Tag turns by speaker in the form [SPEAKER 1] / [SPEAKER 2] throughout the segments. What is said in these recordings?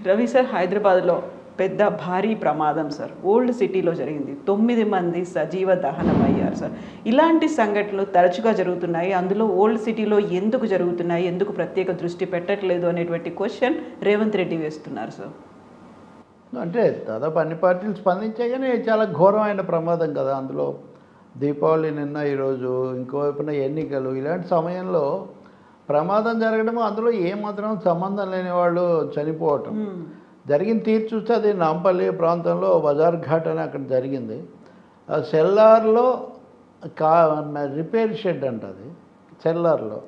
[SPEAKER 1] Ravi sir, హైదరాబాద్లో పెద్ద భారీ ప్రమాదం సార్ ఓల్డ్ సిటీలో జరిగింది. 9 మంది సజీవ దహనం అయ్యారు సార్. ఇలాంటి సంఘటనలు తరచుగా జరుగుతున్నాయి. అందులో ఓల్డ్ సిటీలో ఎందుకు జరుగుతున్నాయి, ఎందుకు ప్రత్యేక దృష్టి పెట్టట్లేదు అనేటువంటి క్వశ్చన్ రేవంత్ రెడ్డి వేస్తున్నారు సార్.
[SPEAKER 2] అంటే దాదాపు అన్ని పార్టీలు స్పందించాయి, కానీ చాలా ఘోరమైన ప్రమాదం కదా. అందులో దీపావళి నిన్న, ఈరోజు ఇంకోవైపున ఎన్నికలు, ఇలాంటి సమయంలో ప్రమాదం జరగడము, అందులో ఏమాత్రం సంబంధం లేని వాళ్ళు చనిపోవటం జరిగిన తీరు చూస్తే అది నాంపల్లి ప్రాంతంలో బజార్ ఘాట్ అని అక్కడ జరిగింది. సెల్లార్లో రిపేర్ షెడ్ అంట అది సెల్లార్లో.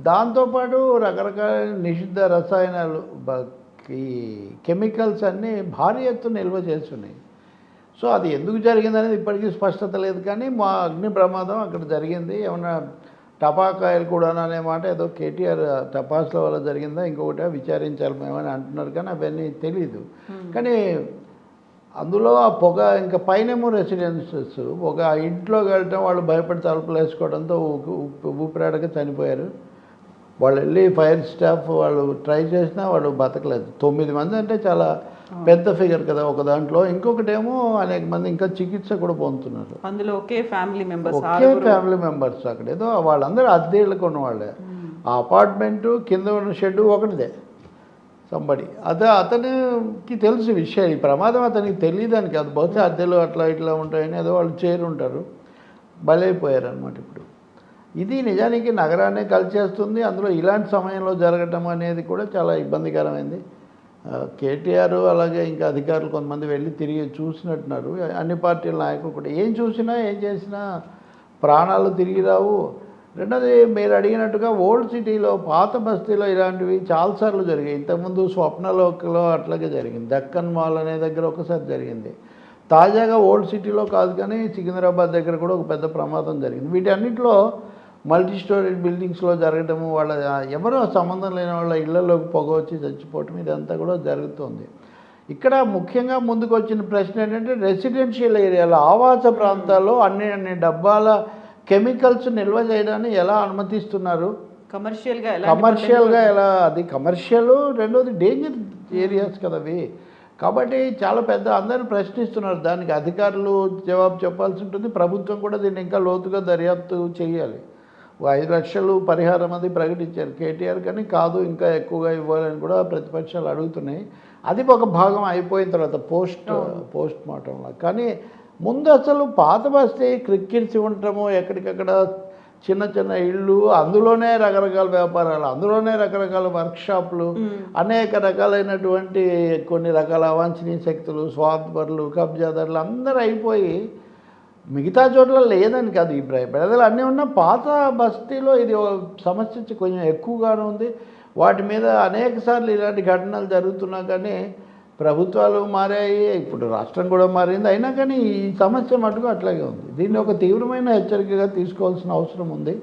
[SPEAKER 2] దాంతోపాటు రకరకాల నిషిద్ధ రసాయనాలు, ఈ కెమికల్స్ అన్నీ భారీ ఎత్తున నిల్వ చేస్తున్నాయి. సో అది ఎందుకు జరిగిందనేది ఇప్పటికీ స్పష్టత లేదు, కానీ మా అగ్ని ప్రమాదం అక్కడ జరిగింది. ఏమన్నా టపాకాయలు కూడా అనే మాట ఏదో కేటీఆర్ టపాసుల వల్ల జరిగిందా ఇంకొకటి విచారించాలి మేమని అంటున్నారు, కానీ అవన్నీ తెలీదు. కానీ అందులో ఆ పొగ, ఇంకా పైనేమో రెసిడెన్సెస్, ఒక ఇంట్లోకి వెళ్ళటం వాళ్ళు భయపడి తలుపులు వేసుకోవడంతో ఊపిరాడక చనిపోయారు. వాళ్ళు వెళ్ళి ఫైర్ స్టాఫ్ వాళ్ళు ట్రై చేసినా వాళ్ళు బతకలేదు. 9 మంది అంటే చాలా పెద్ద ఫిగర్ కదా ఒక దాంట్లో. ఇంకొకటేమో అనేక మంది ఇంకా చికిత్స కూడా పొందుతున్నారు.
[SPEAKER 1] అందులో ఒకే ఫ్యామిలీ
[SPEAKER 2] మెంబర్స్ అక్కడ ఏదో వాళ్ళందరూ అద్దెళ్ళకు ఉన్న వాళ్ళే. ఆ అపార్ట్మెంటు కింద ఉన్న షెడ్ ఒకటిదే సంబడి. అతనికి తెలుసు విషయం, ఈ ప్రమాదం అతనికి తెలియదానికి, అది బహుశా అద్దెలు అట్లా ఇట్లా ఉంటాయని ఏదో వాళ్ళు చేరుంటారు, బలైపోయారు అనమాట. ఇప్పుడు ఇది నిజానికి నగరాన్ని కలిచేస్తుంది. అందులో ఇలాంటి సమయంలో జరగటం అనేది కూడా చాలా ఇబ్బందికరమైంది. కేటీఆర్ అలాగే ఇంకా అధికారులు కొంతమంది వెళ్ళి తిరిగి చూసినట్టున్నారు. అన్ని పార్టీల నాయకులు కూడా ఏం చూసినా ఏం చేసినా ప్రాణాలు తిరిగి రావు. రెండోది మీరు అడిగినట్టుగా ఓల్డ్ సిటీలో, పాత బస్తీలో ఇలాంటివి చాలాసార్లు జరిగాయి. ఇంతకుముందు స్వప్నలోకలో అట్లాగే జరిగింది. దక్కన్ మాల్ అనే దగ్గర ఒకసారి జరిగింది. తాజాగా ఓల్డ్ సిటీలో కాదు కానీ సికింద్రాబాద్ దగ్గర కూడా ఒక పెద్ద ప్రమాదం జరిగింది. వీటన్నిటిలో మల్టీ స్టోరీ బిల్డింగ్స్లో జరగటము, వాళ్ళ ఎవరో సంబంధం లేని వాళ్ళ ఇళ్లలోకి పొగ వచ్చి చచ్చిపోవటం, ఇదంతా కూడా జరుగుతుంది. ఇక్కడ ముఖ్యంగా ముందుకు వచ్చిన ప్రశ్న ఏంటంటే, రెసిడెన్షియల్ ఏరియాలో, ఆవాస ప్రాంతాల్లో అన్ని డబ్బాల కెమికల్స్ నిల్వ చేయడాన్ని ఎలా అనుమతిస్తున్నారు? కమర్షియల్గా ఎలా? అది కమర్షియల్. రెండోది డేంజర్ ఏరియాస్ కదా అవి. కాబట్టి చాలా పెద్ద అందరూ ప్రశ్నిస్తున్నారు. దానికి అధికారులు జవాబు చెప్పాల్సి ఉంటుంది. ప్రభుత్వం కూడా దీన్ని ఇంకా లోతుగా దర్యాప్తు చేయాలి. 5 లక్షలు పరిహారం అది ప్రకటించారు కేటీఆర్, కానీ కాదు ఇంకా ఎక్కువగా ఇవ్వాలని కూడా ప్రతిపక్షాలు అడుగుతున్నాయి. అది ఒక భాగం అయిపోయిన తర్వాత పోస్ట్ మార్టంలో. కానీ ముందు అసలు పాత బస్తీ క్రికెట్స్ ఉండటము, ఎక్కడికక్కడ చిన్న చిన్న ఇళ్ళు, అందులోనే రకరకాల వ్యాపారాలు, అందులోనే రకరకాల వర్క్షాప్లు, అనేక రకాలైనటువంటి కొన్ని రకాల అవాంఛనీయ శక్తులు, స్వార్థపరులు, కబ్జాదారులు అందరూ అయిపోయి మిగతా చోట్ల లేదని కాదు, ఈ ప్రజలు అన్నీ ఉన్న పాత బస్తీలో ఇది సమస్య కొంచెం ఎక్కువగానే ఉంది. వాటి మీద అనేక సార్లు ఇలాంటి ఘటనలు జరుగుతున్నా కానీ ప్రభుత్వాలు మారాయి, ఇప్పుడు రాష్ట్రం కూడా మారింది, అయినా కానీ ఈ సమస్య మటుకు అట్లాగే ఉంది. దీన్ని ఒక తీవ్రమైన హెచ్చరికగా తీసుకోవాల్సిన అవసరం ఉంది.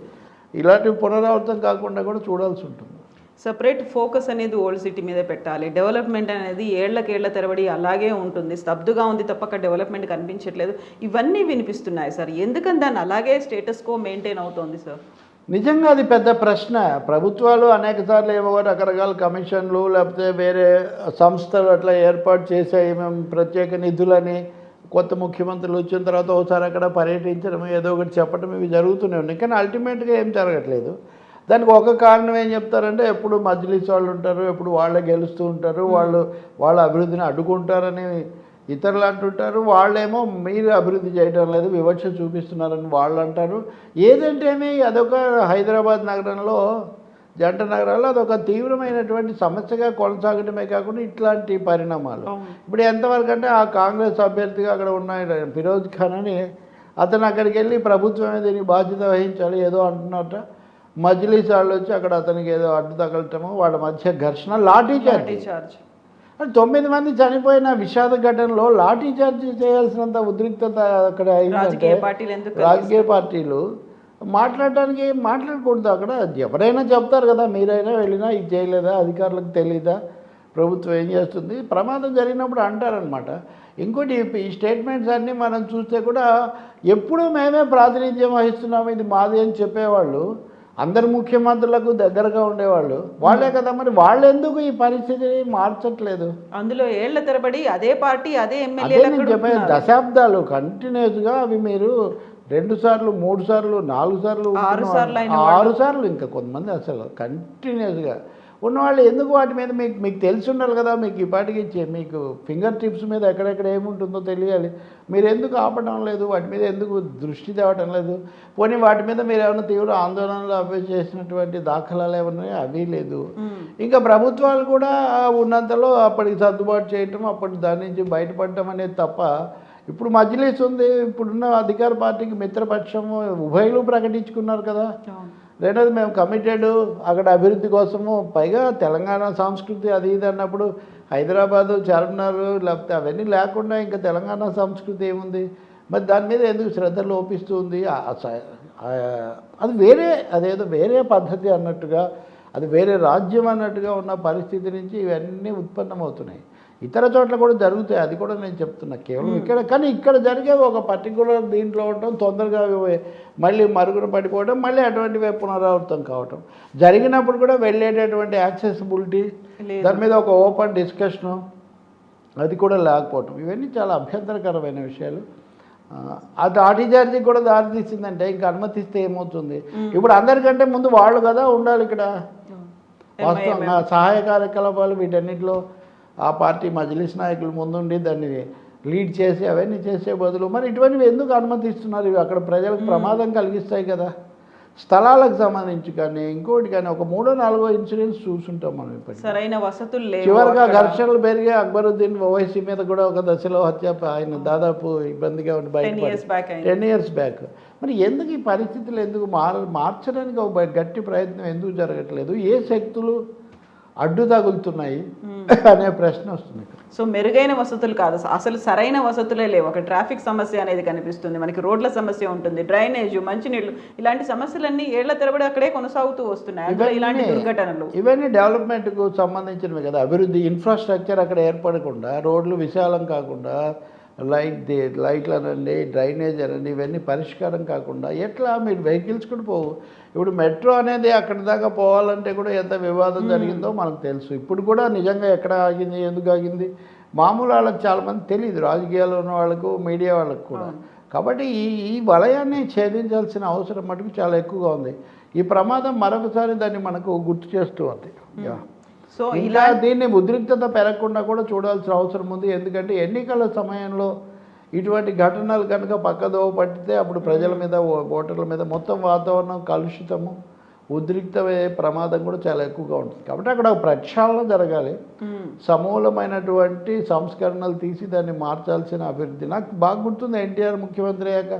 [SPEAKER 2] ఇలాంటివి పునరావృతం కాకుండా కూడా చూడాల్సి ఉంటుంది.
[SPEAKER 1] సపరేట్ ఫోకస్ అనేది ఓల్డ్ సిటీ మీద పెట్టాలి. డెవలప్మెంట్ అనేది ఏళ్ల తరబడి అలాగే ఉంటుంది, స్తబ్దుగా ఉంది తప్పక డెవలప్మెంట్ కనిపించట్లేదు, ఇవన్నీ వినిపిస్తున్నాయి సార్. ఎందుకని దాన్ని అలాగే స్టేటస్ కో మెయింటైన్ అవుతోంది సార్?
[SPEAKER 2] నిజంగా అది పెద్ద ప్రశ్న. ప్రభుత్వాలు అనేక సార్లు ఏమో రకరకాల కమిషన్లు లేకపోతే వేరే సంస్థలు అట్లా ఏర్పాటు చేసాయి, మేము ప్రత్యేక నిధులని. కొత్త ముఖ్యమంత్రులు వచ్చిన తర్వాత ఒకసారి అక్కడ పర్యటించడం, ఏదో ఒకటి చెప్పడం, ఇవి జరుగుతూనే ఉన్నాయి. కానీ అల్టిమేట్గా ఏం జరగట్లేదు. దానికి ఒక కారణం ఏం చెప్తారంటే, ఎప్పుడు మజ్లిస్ వాళ్ళు ఉంటారు, ఎప్పుడు వాళ్ళే గెలుస్తూ ఉంటారు, వాళ్ళ అభివృద్ధిని అడ్డుకుంటారని ఇతరులు అంటుంటారు. వాళ్ళేమో మీరు అభివృద్ధి చేయడం లేదు, వివక్ష చూపిస్తున్నారని వాళ్ళు అంటారు. ఏదంటేనే అదొక హైదరాబాద్ నగరంలో, జంట నగరాల్లో అదొక తీవ్రమైనటువంటి సమస్యగా కొనసాగటమే కాకుండా ఇట్లాంటి పరిణామాలు. ఇప్పుడు ఎంతవరకు అంటే, ఆ కాంగ్రెస్ అభ్యర్థిగా అక్కడ ఉన్న ఫిరోజ్ ఖాన్ అని అతను అక్కడికి వెళ్ళి ప్రభుత్వమే దీనికి బాధ్యత వహించాలి ఏదో అంటున్నట్ట. మజ్లిస్ వాళ్ళు వచ్చి అక్కడ అతనికి ఏదో అడ్డు తగలటము, వాళ్ళ మధ్య ఘర్షణ, లాఠీ చార్జ్. 9 మంది చనిపోయిన విషాద ఘటనలో లాఠీ చార్జ్ చేయాల్సినంత ఉద్రిక్తత అక్కడ అయిందంటే, రాజకీయ పార్టీలు మాట్లాడకూడదు. అక్కడ ఎవరైనా చెప్తారు కదా, మీరైనా వెళ్ళినా ఇది చేయలేదా, అధికారులకు తెలీదా, ప్రభుత్వం ఏం చేస్తుంది, ప్రమాదం జరిగినప్పుడు అంటారనమాట. ఇంకోటి, ఈ స్టేట్మెంట్స్ అన్నీ మనం చూస్తే కూడా ఎప్పుడూ మేమే ప్రాతినిధ్యం వహిస్తున్నాము, ఇది మాది అని చెప్పేవాళ్ళు అందరు ముఖ్యమంత్రులకు దగ్గరగా ఉండేవాళ్ళు వాళ్ళే కదా, మరి వాళ్ళు ఎందుకు ఈ పరిస్థితిని మార్చట్లేదు?
[SPEAKER 1] అందులో ఏళ్ల తరబడి అదే పార్టీ అదే
[SPEAKER 2] అదే
[SPEAKER 1] ఎమ్మెల్యేలు
[SPEAKER 2] నేను చెప్పే దశాబ్దాలు కంటిన్యూస్గా అవి మీరు 2 సార్లు 3 సార్లు 4 సార్లు
[SPEAKER 1] 6 సార్లు అయిన
[SPEAKER 2] 6 సార్లు ఇంకా కొంతమంది అసలు కంటిన్యూస్గా ఉన్నవాళ్ళు ఎందుకు వాటి మీద మీకు తెలిసి ఉండాలి కదా, మీకు ఈ పాటికి మీకు ఫింగర్ టిప్స్ మీద ఎక్కడెక్కడ ఏముంటుందో తెలియాలి. మీరు ఎందుకు ఆపడం లేదు, వాటి మీద ఎందుకు దృష్టి తేవటం లేదు? పోనీ వాటి మీద మీరు ఏమైనా తీవ్ర ఆందోళనలు అవి చేసినటువంటి దాఖలాలు ఏమన్నాయో అవి లేదు. ఇంకా ప్రభుత్వాలు కూడా ఉన్నంతలో అప్పటికి సర్దుబాటు చేయటం, అప్పటి దాని నుంచి బయటపడటం అనేది తప్ప ఇప్పుడు మజ్లిస్ ఉంది, ఇప్పుడున్న అధికార పార్టీకి మిత్రపక్షము ఉభయలు ప్రకటించుకున్నారు కదా. రెండోది మేము కమిటెడ్ అక్కడ అభివృద్ధి కోసము, పైగా తెలంగాణ సంస్కృతి అది ఇది అన్నప్పుడు హైదరాబాదు చార్మినార్ లేకపోతే అవన్నీ లేకుండా ఇంకా తెలంగాణ సంస్కృతి ఏముంది? మరి దాని మీద ఎందుకు శ్రద్ధ లోపిస్తుంది? అది వేరే, అదేదో వేరే పద్ధతి అన్నట్టుగా, అది వేరే రాజ్యం అన్నట్టుగా ఉన్న పరిస్థితి నుంచి ఇవన్నీ ఉత్పన్నమవుతున్నాయి. ఇతర చోట్ల కూడా జరుగుతాయి, అది కూడా నేను చెప్తున్నా. కేవలం ఇక్కడ కానీ ఇక్కడ జరిగే ఒక పర్టికులర్ దీంట్లో ఉండటం, తొందరగా మళ్ళీ మరుగున పడిపోవడం, మళ్ళీ అటువంటివే పునరావృతం కావటం జరిగినప్పుడు కూడా వెళ్ళేటటువంటి యాక్సెసిబిలిటీ, దాని మీద ఒక ఓపెన్ డిస్కషను అది కూడా లేకపోవటం, ఇవన్నీ చాలా అభ్యంతరకరమైన విషయాలు. అది ఆర్టీజార్జీకి కూడా దారితీసిందంటే ఇంకా అనుమతిస్తే ఏమవుతుంది? ఇప్పుడు అందరికంటే ముందు వాళ్ళు కదా ఉండాలి ఇక్కడ. వాస్తవంగా సహాయ కార్యకలాపాలు వీటన్నిటిలో ఆ పార్టీ మజ్లిస్ నాయకులు ముందుండి దాన్ని లీడ్ చేసి అవన్నీ చేసే బదులు మరి ఇటువంటివి ఎందుకు అనుమతిస్తున్నారు? ఇవి అక్కడ ప్రజలకు ప్రమాదం కలిగిస్తాయి కదా. స్థలాలకు సంబంధించి కానీ ఇంకోటి కానీ ఒక 3-4 ఇన్సిడెంట్స్ చూసుంటాం మనం. ఇప్పుడు
[SPEAKER 1] సరైన వసతులు లేవు.
[SPEAKER 2] చివరిగా ఘర్షణలు పెరిగి అక్బరుద్దీన్ ఓవైసీ మీద కూడా ఒక దశలో హత్య, ఆయన దాదాపు ఇబ్బందిగా ఉండి బయట 10 years బ్యాక్. మరి ఎందుకు ఈ పరిస్థితులు ఎందుకు మార్చడానికి ఒక గట్టి ప్రయత్నం ఎందుకు జరగట్లేదు? ఏ శక్తులు అడ్డు తగులుతున్నాయి అనే ప్రశ్న వస్తుంది.
[SPEAKER 1] సో మెరుగైన వసతులు కాదు, అసలు సరైన వసతులే లేవు. ఒక ట్రాఫిక్ సమస్య అనేది కనిపిస్తుంది, మనకి రోడ్ల సమస్య ఉంటుంది, డ్రైనేజ్, మంచినీళ్ళు, ఇలాంటి సమస్యలన్నీ ఏళ్ల తరబడి అక్కడే కొనసాగుతూ వస్తున్నాయి. ఇలాంటి దుర్ఘటనలు
[SPEAKER 2] ఇవన్నీ డెవలప్మెంట్కు సంబంధించినవి కదా. అభివృద్ధి ఇన్ఫ్రాస్ట్రక్చర్ అక్కడ ఏర్పడకుండా, రోడ్లు విశాలం కాకుండా, లైట్లు అనండి, డ్రైనేజ్ అనండి, ఇవన్నీ పరిష్కారం కాకుండా ఎట్లా మీరు వెహికల్స్ కూడా పోవు. ఇప్పుడు మెట్రో అనేది అక్కడి దాకా పోవాలంటే కూడా ఎంత వివాదం జరిగిందో మనకు తెలుసు. ఇప్పుడు కూడా నిజంగా ఎక్కడ ఆగింది, ఎందుకు ఆగింది మామూలు వాళ్ళకి చాలామంది తెలియదు, రాజకీయాల్లో ఉన్న వాళ్ళకు, మీడియా వాళ్ళకు కూడా. కాబట్టి ఈ వలయాన్ని ఛేదించాల్సిన అవసరం మటుకు చాలా ఎక్కువగా ఉంది. ఈ ప్రమాదం మరొకసారి దాన్ని మనకు గుర్తు చేస్తూ ఉంది. సో ఇలా దీన్ని ఉద్రిక్తత పెరగకుండా కూడా చూడాల్సిన అవసరం ఉంది. ఎందుకంటే ఎన్నికల సమయంలో ఇటువంటి ఘటనలు కనుక పక్కదోవ పట్టితే అప్పుడు ప్రజల మీద, ఓటర్ల మీద మొత్తం వాతావరణం కలుషితము, ఉద్రిక్తమయ్యే ప్రమాదం కూడా చాలా ఎక్కువగా ఉంటుంది. కాబట్టి అక్కడ ప్రక్షాళన జరగాలి, సమూలమైనటువంటి సంస్కరణలు తీసి దాన్ని మార్చాల్సిన అభివృద్ధి. నాకు బాగా గుర్తుంది, ఎన్టీఆర్ ముఖ్యమంత్రి అయ్యాక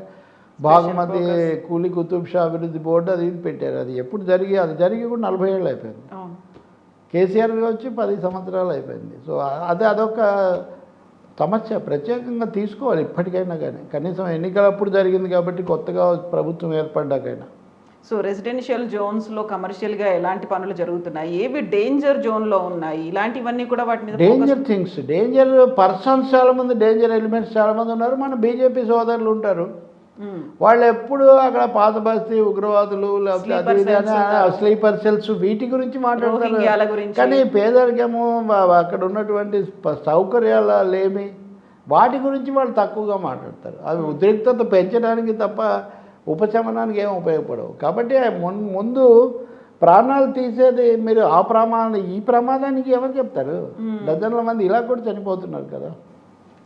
[SPEAKER 2] బాగుమతి కూలి కుతుబ్ షా అభివృద్ధి బోర్డు అది ఇది పెట్టారు. అది ఎప్పుడు అది జరిగి కూడా 40 ఏళ్ళు అయిపోయింది. కేసీఆర్ వచ్చి 10 సంవత్సరాలు అయిపోయింది. సో అదొక సమస్య ప్రత్యేకంగా తీసుకోవాలి ఇప్పటికైనా కానీ. కనీసం ఎన్నికలప్పుడు జరిగింది కాబట్టి కొత్తగా ప్రభుత్వం ఏర్పడ్డాకైనా.
[SPEAKER 1] సో రెసిడెన్షియల్ జోన్స్లో కమర్షియల్గా ఎలాంటి పనులు జరుగుతున్నాయి, ఏవి డేంజర్ జోన్లో ఉన్నాయి, ఇలాంటివన్నీ కూడా వాటి మీద
[SPEAKER 2] డేంజర్ థింగ్స్, డేంజర్ పర్సన్స్ చాలామంది, డేంజర్ ఎలిమెంట్స్ చాలామంది ఉన్నారు. మన బీజేపీ సోదరులు ఉంటారు, వాళ్ళు ఎప్పుడు అక్కడ పాత బస్తీ ఉగ్రవాదులు లేకపోతే స్లీపర్ సెల్స్ వీటి గురించి మాట్లాడతారు. కానీ పేదరికము, అక్కడ ఉన్నటువంటి సౌకర్యాల లేమి, వాటి గురించి వాళ్ళు తక్కువగా మాట్లాడతారు. అవి ఉద్రిక్తత పెంచడానికి తప్ప ఉపశమనానికి ఏం ఉపయోగపడవు. కాబట్టి ముందు ప్రాణాలు తీసేది మీరు ఈ ప్రమాదానికి ఏమని చెప్తారు? డజన్ల మంది ఇలా కూడా చనిపోతున్నారు కదా.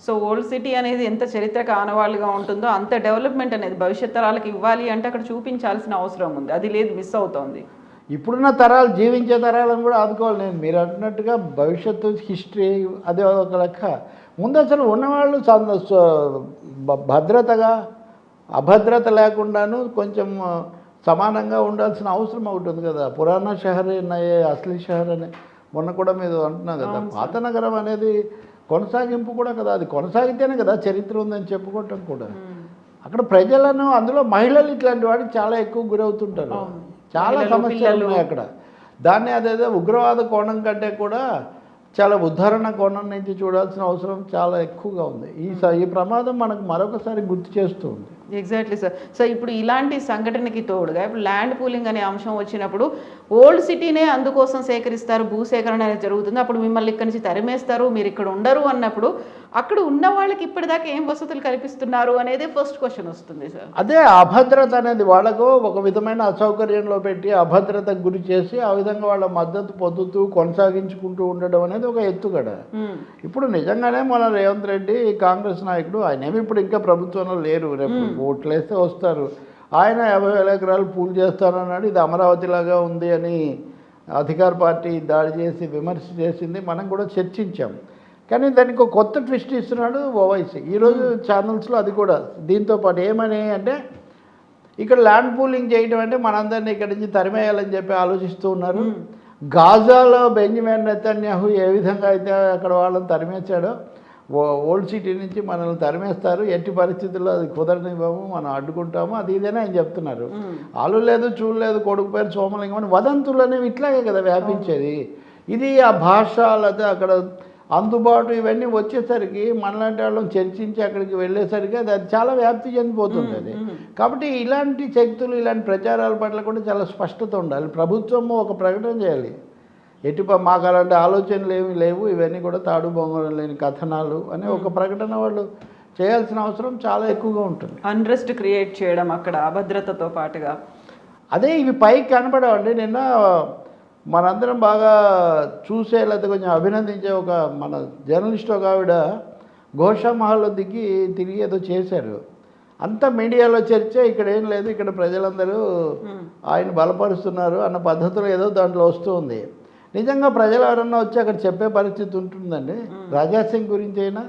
[SPEAKER 1] సో ఓల్డ్ సిటీ అనేది ఎంత చరిత్రకు ఆనవాళ్ళుగా ఉంటుందో అంత డెవలప్మెంట్ అనేది భవిష్యత్ తరాలకు ఇవ్వాలి అంటే అక్కడ చూపించాల్సిన అవసరం ఉంది. అది లేదు, మిస్ అవుతోంది.
[SPEAKER 2] ఇప్పుడున్న తరాలు, జీవించే తరాలను కూడా ఆదుకోవాలి. నేను మీరు అంటున్నట్టుగా భవిష్యత్తు హిస్టరీ అదే ఒక లెక్క. ముందు అసలు ఉన్నవాళ్ళు భద్రతగా, అభద్రత లేకుండాను కొంచెం సమానంగా ఉండాల్సిన అవసరం ఒకటి ఉంది కదా. పురాణ షహర్ నయే అసలీ షహర్ అని మొన్న కూడా మీరు అంటున్నారు కదా. పాత నగరం అనేది కొనసాగింపు కూడా కదా, అది కొనసాగితేనే కదా చరిత్ర ఉందని చెప్పుకోవటం కూడా. అక్కడ ప్రజలను, అందులో మహిళలు ఇట్లాంటి వాటికి చాలా ఎక్కువ గురవుతుంటారు. చాలా సమస్యలు ఉన్నాయి అక్కడ. దాన్ని అదేదో ఉగ్రవాద కోణం కంటే కూడా చాలా ఉద్ధరణ కోణం నుంచి చూడాల్సిన అవసరం చాలా ఎక్కువగా ఉంది. ఈ ప్రమాదం మనకు మరొకసారి గుర్తు చేస్తూ ఉంది.
[SPEAKER 1] Exactly sir. సో ఇప్పుడు ఇలాంటి సంఘటనకి తోడుగా ఇప్పుడు ల్యాండ్ పూలింగ్ అనే అంశం వచ్చినప్పుడు ఓల్డ్ సిటీనే అందుకోసం సేకరిస్తారు, భూసేకరణ అనేది జరుగుతుంది, అప్పుడు మిమ్మల్ని ఇక్కడి నుంచి తరిమేస్తారు, మీరు ఇక్కడ ఉండరు అన్నప్పుడు అక్కడ ఉన్న వాళ్ళకి ఇప్పటిదాకా ఏం వసతులు కల్పిస్తున్నారు అనేది ఫస్ట్ క్వశ్చన్ వస్తుంది సార్.
[SPEAKER 2] అదే అభద్రత అనేది వాళ్ళకు ఒక విధమైన అసౌకర్యంలో పెట్టి అభద్రతకు గురి చేసి ఆ విధంగా వాళ్ళ మద్దతు పొందుతూ కొనసాగించుకుంటూ ఉండడం అనేది ఒక ఎత్తుగడ. ఇప్పుడు నిజంగానే మన రేవంత్ రెడ్డి కాంగ్రెస్ నాయకుడు, ఆయన ఏమి ఇప్పుడు ఇంకా ప్రభుత్వంలో లేరు, రేపు ఓట్లు వేస్తే వస్తారు. ఆయన 50,000 ఎకరాలు పూల్ చేస్తానన్నాడు. ఇది అమరావతి లాగా ఉంది అని అధికార పార్టీ దాడి చేసి విమర్శ చేసింది, మనం కూడా చర్చించాం. కానీ దానికి ఒక కొత్త ట్విస్ట్ ఇస్తున్నాడు ఓవైసీ ఈరోజు ఛానల్స్లో. అది కూడా దీంతో పాటు ఏమని అంటే ఇక్కడ ల్యాండ్ పూలింగ్ చేయడం అంటే మనందరినీ ఇక్కడి నుంచి తరిమేయాలని చెప్పి ఆలోచిస్తూ ఉన్నారు. గాజాలో బెంజమిన్ నెతన్యాహు ఏ విధంగా అయితే అక్కడ వాళ్ళని తరిమేశాడో ఓల్డ్ సిటీ నుంచి మనల్ని తరిమేస్తారు, ఎట్టి పరిస్థితుల్లో అది కుదరనివ్వము, మనం అడ్డుకుంటాము, అది ఇదేనా ఆయన చెప్తున్నారు. ఆలు లేదు చూడలేదు కొడుకు పేరు సోమలింగం అని వదంతులు అనేవి ఇట్లాగే కదా వ్యాపించేది. ఇది ఆ భాష లేదా అక్కడ అందుబాటు ఇవన్నీ వచ్చేసరికి మనలాంటి వాళ్ళని చర్చించి అక్కడికి వెళ్ళేసరికి అది చాలా వ్యాప్తి చెందిపోతుంది అది. కాబట్టి ఇలాంటి శక్తులు ఇలాంటి ప్రచారాల పట్ల కూడా చాలా స్పష్టత ఉండాలి. ప్రభుత్వము ఒక ప్రకటన చేయాలి, మాకు అలాంటి ఆలోచనలు ఏమీ లేవు, ఇవన్నీ కూడా తాడు బొంగరం లేని కథనాలు అనే ఒక ప్రకటన వాళ్ళు చేయాల్సిన అవసరం చాలా ఎక్కువగా ఉంటుంది.
[SPEAKER 1] అన్రెస్ట్ క్రియేట్ చేయడం అక్కడ అభద్రతతో పాటుగా
[SPEAKER 2] అదే ఇవి పైకి కనపడవండి. నిన్న మనందరం బాగా చూసే లేదా కొంచెం అభినందించే ఒక మన జర్నలిస్ట్ ఒక ఆవిడ గోషామహల్లో దిగి తిరిగి ఏదో చేశారు. అంతా మీడియాలో చర్చ, ఇక్కడ ఏం లేదు, ఇక్కడ ప్రజలందరూ ఆయన బలపరుస్తున్నారు అన్న పద్ధతిలో ఏదో దాంట్లో వస్తూ ఉంది. నిజంగా ప్రజలు ఎవరన్నా వచ్చి అక్కడ చెప్పే పరిస్థితి ఉంటుందండి. రాజాసింగ్ గురించి అయినా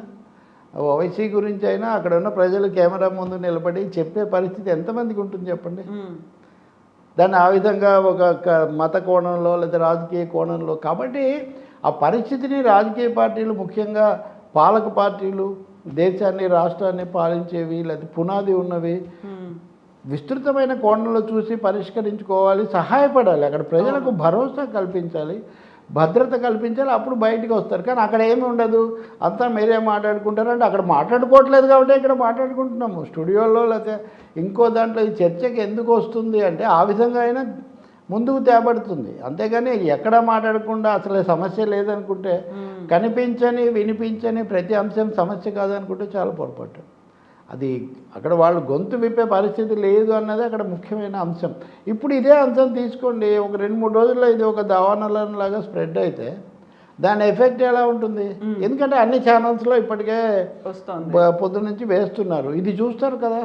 [SPEAKER 2] ఓవైసీ గురించి అయినా అక్కడ ఉన్న ప్రజలు కెమెరా ముందు నిలబడి చెప్పే పరిస్థితి ఎంతమందికి ఉంటుంది చెప్పండి. దాన్ని ఆ విధంగా ఒక మత కోణంలో లేదా రాజకీయ కోణంలో. కాబట్టి ఆ పరిస్థితిని రాజకీయ పార్టీలు, ముఖ్యంగా పాలక పార్టీలు, దేశాన్ని రాష్ట్రాన్ని పాలించేవి లేదా పునాది ఉన్నవి విస్తృతమైన కోణంలో చూసి పరిష్కరించుకోవాలి, సహాయపడాలి, అక్కడ ప్రజలకు భరోసా కల్పించాలి, భద్రత కల్పించాలి, అప్పుడు బయటికి వస్తారు. కానీ అక్కడ ఏమి ఉండదు, అంతా మీరే మాట్లాడుకుంటారంటే అక్కడ మాట్లాడుకోవట్లేదు కాబట్టి ఇక్కడ మాట్లాడుకుంటున్నాము స్టూడియోలో లేకపోతే ఇంకో దాంట్లో. ఈ చర్చకి ఎందుకు వస్తుంది అంటే ఆ విధంగా అయినా ముందుకు తేబడుతుంది, అంతేగాని ఎక్కడా మాట్లాడకుండా అసలు సమస్య లేదనుకుంటే, కనిపించని వినిపించని ప్రతి అంశం సమస్య కాదనుకుంటే చాలా పొరపాటు. అది అక్కడ వాళ్ళు గొంతు విప్పే పరిస్థితి లేదు అన్నది అక్కడ ముఖ్యమైన అంశం. ఇప్పుడు ఇదే అంశం తీసుకోండి, ఒక 2-3 రోజుల్లో ఇది ఒక దావానలాగా స్ప్రెడ్ అయితే దాని ఎఫెక్ట్ ఎలా ఉంటుంది? ఎందుకంటే అన్ని ఛానల్స్లో ఇప్పటికే పొద్దు నుంచి వేస్తున్నారు, ఇది చూస్తారు కదా.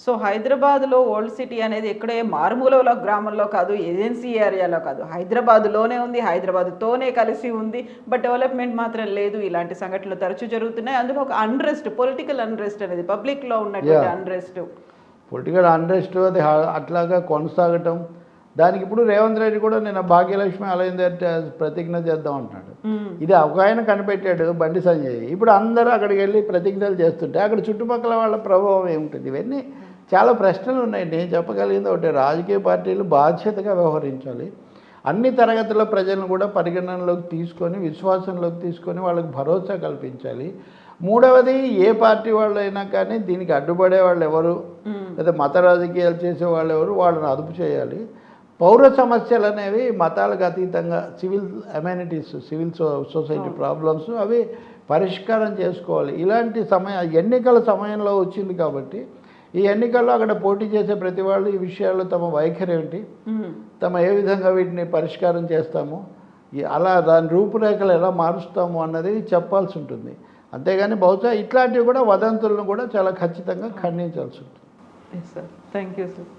[SPEAKER 1] సో హైదరాబాద్లో ఓల్డ్ సిటీ అనేది ఎక్కడే మారుమూల గ్రామంలో కాదు, ఏజెన్సీ ఏరియాలో కాదు, హైదరాబాద్లోనే ఉంది, హైదరాబాద్తోనే కలిసి ఉంది. బట్ డెవలప్మెంట్ మాత్రం లేదు. ఇలాంటి సంఘటనలు తరచూ జరుగుతున్నాయి. అందులో ఒక అన్రెస్ట్, పొలిటికల్ అన్రెస్ట్ అనేది, పబ్లిక్లో ఉన్నటువంటి అన్రెస్ట్,
[SPEAKER 2] పొలిటికల్ అన్రెస్ట్ అది అట్లాగా కొనసాగటం. దానికి ఇప్పుడు రేవంత్ రెడ్డి కూడా నేను భాగ్యలక్ష్మి ఆలయం దగ్గర ప్రతిజ్ఞ చేద్దాం అంటున్నాడు. ఇది ఒక ఆయన కనిపెట్టాడు, బండి సంజయ్. ఇప్పుడు అందరూ అక్కడికి వెళ్ళి ప్రతిజ్ఞలు చేస్తుంటే అక్కడ చుట్టుపక్కల వాళ్ళ ప్రభావం ఏముంటుంది? ఇవన్నీ చాలా ప్రశ్నలు ఉన్నాయి. నేను చెప్పగలిగింది ఒకటి, రాజకీయ పార్టీలు బాధ్యతగా వ్యవహరించాలి, అన్ని తరగతుల ప్రజలను కూడా పరిగణనలోకి తీసుకొని విశ్వాసంలోకి తీసుకొని వాళ్ళకి భరోసా కల్పించాలి. మూడవది, ఏ పార్టీ వాళ్ళు అయినా కానీ దీనికి అడ్డుపడే వాళ్ళు ఎవరు లేదా మత రాజకీయాలు చేసే వాళ్ళు ఎవరు, వాళ్ళని అదుపు చేయాలి. పౌర సమస్యలు అనేవి మతాలకు అతీతంగా civil amenities, civil society problems అవి పరిష్కారం చేసుకోవాలి. ఇలాంటి ఎన్నికల సమయంలో వచ్చింది కాబట్టి ఈ ఎన్నికల్లో అక్కడ పోటీ చేసే ప్రతి వాళ్ళు ఈ విషయాల్లో తమ వైఖరి ఏంటి, తమ ఏ విధంగా వీటిని పరిష్కారం చేస్తాము, అలా దాని రూపురేఖలు ఎలా మారుస్తాము అన్నది చెప్పాల్సి ఉంటుంది. అంతేగాని బహుశా ఇట్లాంటివి కూడా వదంతులను కూడా చాలా ఖచ్చితంగా ఖండించాల్సి ఉంటుంది.
[SPEAKER 1] Sir, thank you sir.